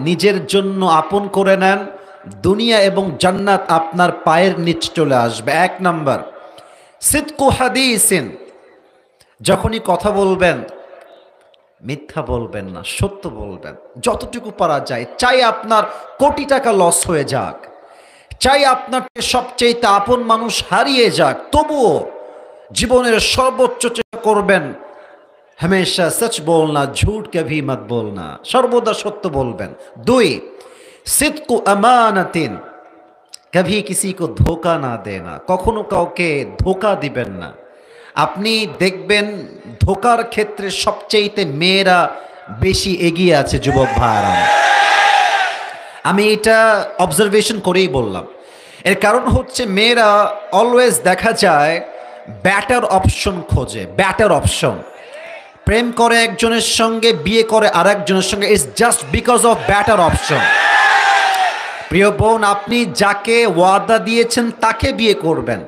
নিজের জন্য আপন করে নেন, দুনিয়া এবং জান্নাত আপনার পায়ের নিচে চলে আসবে। 1 নাম্বার সিদকু হাদিসিন, যখনই কথা বলবেন মিথ্যা বলবেন না, সত্য বলবেন যতটুকু পারা যায়। চাই আপনার কোটি টাকা লস হয়ে যাক, চাই আপনার সবচেয়ে আপন মানুষ হারিয়ে যাক, তবুও জীবনের সর্বোচ্চ চেষ্টা করবেন हमेशा सच बोलना, झूठ कभी मत बोलना, সর্বদা সত্য বলবেন। 2 সিদকু আমানাতিন, कभी किसी को धोखा ना देना, কখনো কাউকে ধোঁকা দিবেন না। আপনি দেখবেন ধোঁকার ক্ষেত্রে সবচেয়ে মেয়েরা বেশি এগিয়ে আছে যুবক ভাইরা। আমি এটা অবজারভেশন করেই বললাম। এর কারণ হচ্ছে মেয়েরা অলওয়েজ দেখা যায় ব্যাটার অপশন খোঁজে, ব্যাটার অপশন। প্রেম করে একজনের সঙ্গে, বিয়ে করে আরেকজনের সঙ্গে, it's just because of batter option. প্রিয় বোন, আপনি যাকে ওয়াদা দিয়েছেন তাকে বিয়ে করবেন।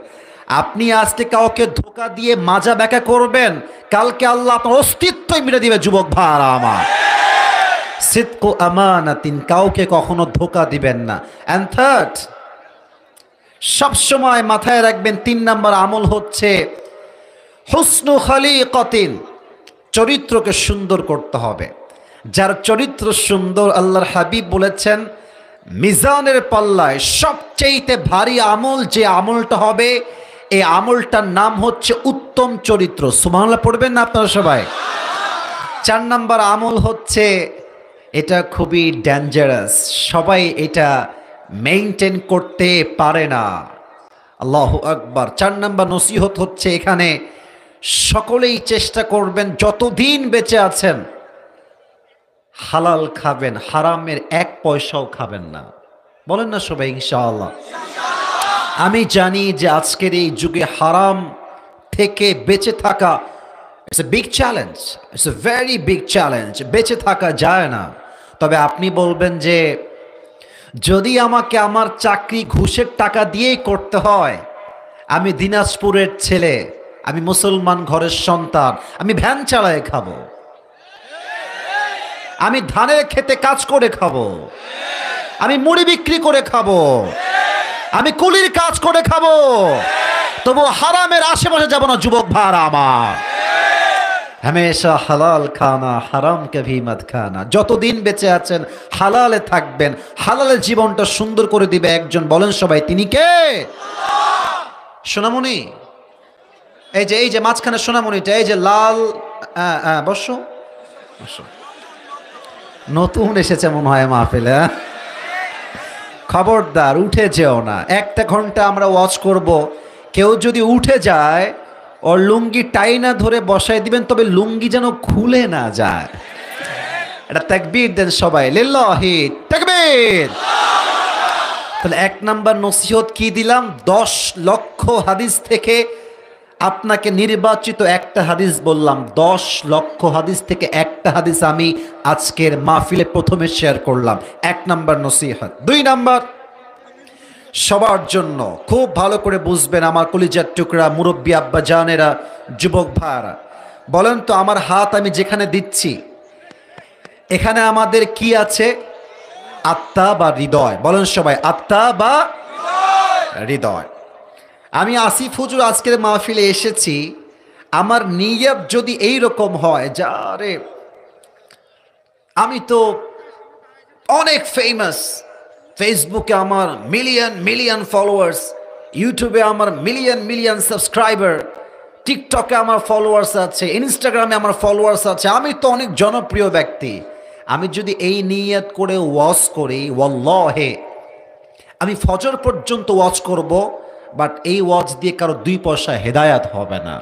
আপনি আজকে কাউকে ধোঁকা দিয়ে মাজা ব্যাকা করবেন, কালকে আল্লাহ আপনার অস্তিত্বই মিটে দিবে যুবক ভাইরা আমার। সিদকু আমানাতিন, কাউকে কখনো ধোঁকা দিবেন না। এন্ড থার্ড, সবসময় মাথায় রাখবেন 3 নাম্বার আমল হচ্ছে হুসনু খালিকাতিন, চরিত্রকে সুন্দর করতে হবে। যার চরিত্র সুন্দর, আল্লাহর হাবিব বলেছেন মিজানের পাল্লায় সবচেয়ে ভারী আমল যে আমলটা হবে, এই আমলটার নাম হচ্ছে উত্তম চরিত্র। সুবহানাল্লাহ পড়বেন না আপনারা সবাই? 4 নাম্বার আমল হচ্ছে, এটা খুবই ডেঞ্জারাস, সবাই এটা মেইনটেইন করতে পারে না। আল্লাহু আকবার। 4 নাম্বার নসিহত হচ্ছে এখানে, সকলেই চেষ্টা করবেন যতদিন বেঁচে আছেন হালাল খাবেন, হারামের 1 পয়সাও খাবেন না। বলেন না সবাই ইনশাআল্লাহ? আমি জানি যে আজকের এই যুগে হারাম থেকে বেঁচে থাকা it's a big challenge, it's a very big challenge. বেঁচে থাকা যায় না। তবে আপনি বলবেন যে যদি আমাকে আমার চাকরি ঘুষের টাকা দিয়েই করতে হয়, আমি দিনাজপুরের ছেলে, আমি মুসলমান ঘরের সন্তান, আমি ভ্যান চালায় খাবো, আমি ধানের খেতে কাজ করে খাবো, আমি মুড়ি বিক্রি করে খাবো, আমি কুলির কাজ করে খাবো, তবু হারামের আশেপাশে যাব না যুবক ভাইরা আমার। হামেশা হালাল খানা, হারাম কভি মত খানা। যতদিন বেঁচে আছেন হালালে থাকবেন, হালালের জীবনটা সুন্দর করে দিবে একজন। বলেন সবাই, তিনি কে? সোনামণি, এই যে মাঝখানে সোনামণিটা, এই যে লাল, বসো বসো। নতুন এসেছে মনে হয় মাহফিলে। খবরদার উঠে যেও না। 1 ঘন্টা আমরা ওয়াচ করব, কেউ যদি উঠে যায় ওর লুঙ্গি টাইনা ধরে বসায় দিবেন, তবে লুঙ্গি যেন খুলে না যায়। এটা তাকবীর দেন সবাই, লিল্লাহি তাকবীর। তাহলে 1 নাম্বার নসিহত কি দিলাম? 10 লক্ষ হাদিস থেকে আপনাকে নির্বাচিত একটা হাদিস বললাম। 10 লক্ষ হাদিস থেকে একটা হাদিস আমি আজকের মাহফিলে প্রথমে শেয়ার করলাম। 1 নাম্বার নসিহত। 2 নাম্বার, সবার জন্য খুব ভালো করে বুঝবেন আমার কলিজার টুকরা মুরব্বী আব্বা জানেরা, যুবক ভাইরা, বলেন তো আমার হাত আমি যেখানে দিচ্ছি এখানে আমাদের কি আছে? আত্মা বা হৃদয়? বলেন সবাই, আত্মা বা হৃদয়। আমি আসিফ হুজুর আজকের মাহফিলে এসেছি, আমার নিয়ত যদি এই রকম হয় যে আরে আমি তো অনেক ফেমাস, ফেসবুকে আমার মিলিয়ন মিলিয়ন ফলোয়ার্স, ইউটিউবে আমার মিলিয়ন মিলিয়ন সাবস্ক্রাইবার, টিকটকে আমার ফলোয়ার্স আছে, ইনস্টাগ্রামে আমার ফলোয়ার্স আছে, আমি তো অনেক জনপ্রিয় ব্যক্তি। আমি যদি এই নিয়ত করে ওয়াচ করি, ওয়াল্লাহে আমি ফজর পর্যন্ত ওয়াচ করব, বাট এই ওয়াচ দিয়ে কারো 2 পয়সা হেদায়াত হবে না।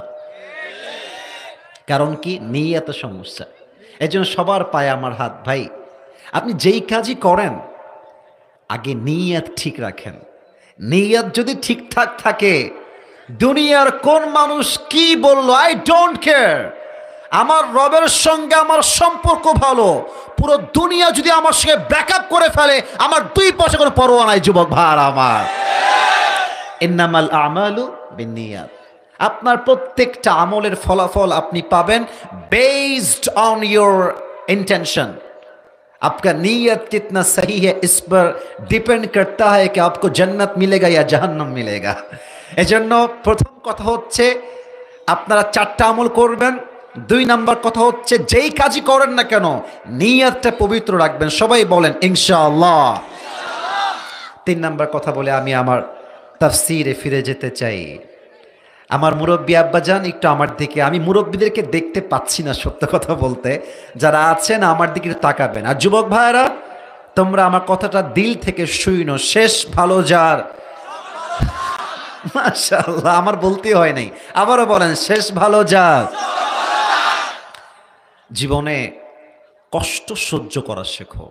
কারণ কি? নিয়ত সমস্যা। এই জন্য সবার পায়ে আমার হাত, ভাই আপনি যেই কাজই করেন আগে নিয়ত ঠিক রাখেন। নিয়ত যদি ঠিকঠাক থাকে, দুনিয়ার কোন মানুষ কি বললো আই ডোন্ট কেয়ার। আমার রবের সঙ্গে আমার সম্পর্ক ভালো, পুরো দুনিয়া যদি আমার সঙ্গে ব্রেকআপ করে ফেলে আমার 2 পয়সা কোনো পরোয়া নাই যুবক ভাইরা আমার। ইন্নামাল আমালু বিন্নিয়াত। আপনার প্রত্যেকটা আমলের ফলাফল আপনি পাবেন বেসড অন ইয়োর ইন্টেনশন। आपका नीयत कितना सही है इस पर डिपेंड करता है कि आपको जन्नत मिलेगा या जहन्नम मिलेगा। এজন্য প্রথম কথা হচ্ছে আপনারা চারটা আমল করবেন। দুই নাম্বার কথা হচ্ছে যেই কাজই করেন না কেন নিয়তটা পবিত্র রাখবেন, সবাই বলেন ইনশাআল্লাহ। তিন নাম্বার কথা বলে আমি আমার তাফসীরে ফিরে যেতে চাই। আমার মুরব্বী আব্বাজান একটু আমার দিকে, আমি মুরব্বীদেরকে দেখতে পাচ্ছি না সত্য কথা বলতে, যারা আছেন আমার দিকে একটু তাকাবেন। আর যুবক ভাইয়েরা তোমরা আমার কথাটা দিল থেকে শুইনো, শেষ ভালো যার। মাশাআল্লাহ, আমার বলতে হয় নাই, আবারও বলেন শেষ ভালো যার। জীবনে কষ্ট সহ্য করা শেখো।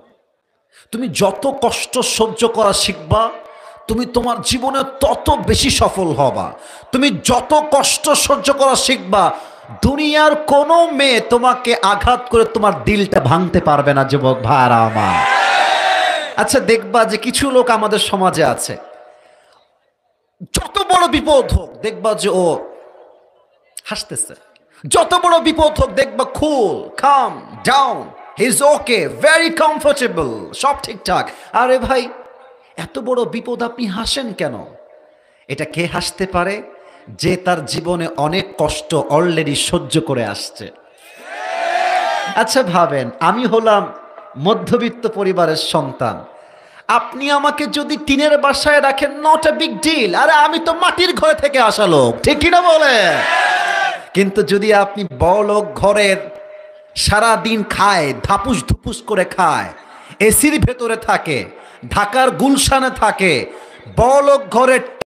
তুমি যত কষ্ট সহ্য করা শিখবা তুমি তোমার জীবনে তত বেশি সফল হবা। তুমি যত কষ্ট সহ্য করা শিখবা দুনিয়ার কোনো মেয়ে তোমাকে আঘাত করে তোমার দিলটা ভাঙতে পারবে না যুবক ভাইরা আমার। আচ্ছা দেখবা যে কিছু লোক আমাদের সমাজে আছে, যত বড় বিপদ হোক দেখবা যে ও হাসতেছে, যত বড় বিপদ হোক দেখবা cool calm down, he is okay, very comfortable, সব ঠিকঠাক। আরে ভাই এত বড় বিপদ আপনি হাসেন কেন? এটা কে হাসতে পারে? যে তার জীবনে অনেক কষ্ট অলরেডি সহ্য করে আসছে। আচ্ছা ভাবেন, আমি হলাম মধ্যবিত্ত পরিবারের সন্তান, আপনি আমাকে যদি টিনের বাসায় রাখেন নট এ বিগ ডিল, আরে আমি তো মাটির ঘরে থেকে আসা লোক, ঠিক কিনা বলে? কিন্তু যদি আপনি বড়লোক ঘরের, সারা দিন খায়, ধাপুস ধুপুস করে খায়, এসির ভেতরে থাকে, ঢাকার গুলশানে থাকে, বড়লোক ঘরের